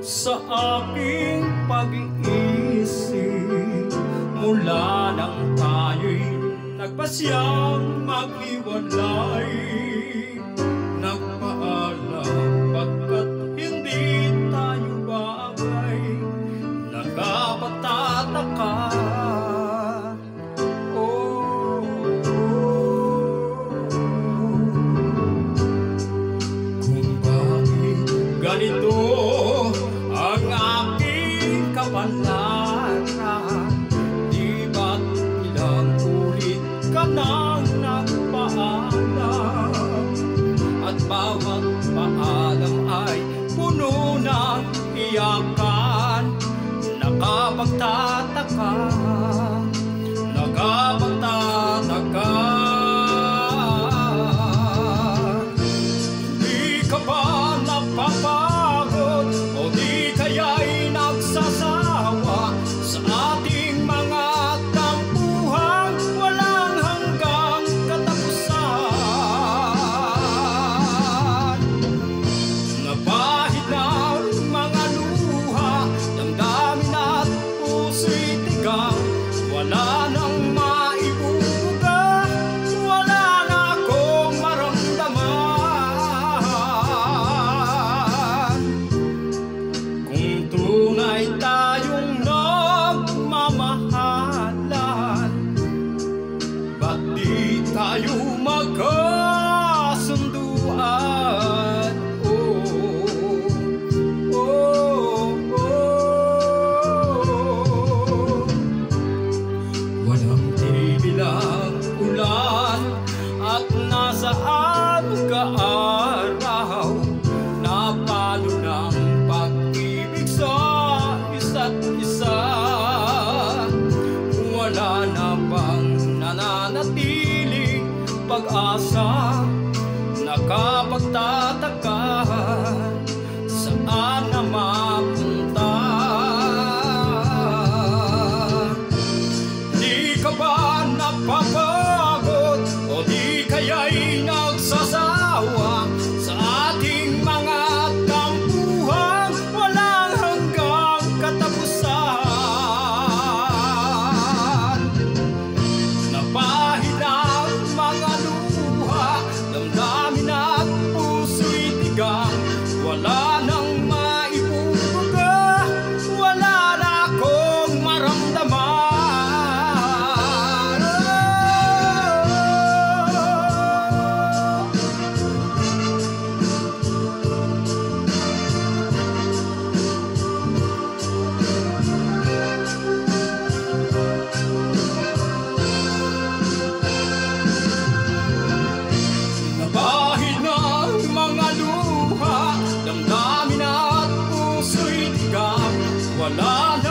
sa aking pag-iisip mula nang tayo'y nagpasyang maghiwalay. Nagpaalam pagkat hindi tayo bagay, nagpatataka. Ganito ang aking kapalaran, di ba't ilang ulit ka nang nagpaalam, at bawat paalam ay puno ng iyakan. Nakapagtataka, nakapagtataka. Di ka ba napapagod o di kaya'y nagsasawa sa ating mga tampuhan walang hanggang katapusan? Napahid ng mga luha, damdamin at puso'y tigang, wala nang maibubuga, wala na akong maramdaman. Kung tunay tayong nagmamahalan, ba't di tayo magkasunduan? Walang tigil ang ulan at nasaan ka araw, napalo ng pag-ibig sa isa't isa. Wala na bang nananatiling pag-asa? Nakapagtataka, saan na mapunta? Di ka ba napapagod o di kaya'y nagsasawa sa ating mga tampuhan walang hanggang katapusan? Napahid ang mga luha, damdamin at puso'y tigang, wala nang maibubuga, wala na akong maramdaman. Napahid ng mga luha, damdamin at puso'y tigang, wala na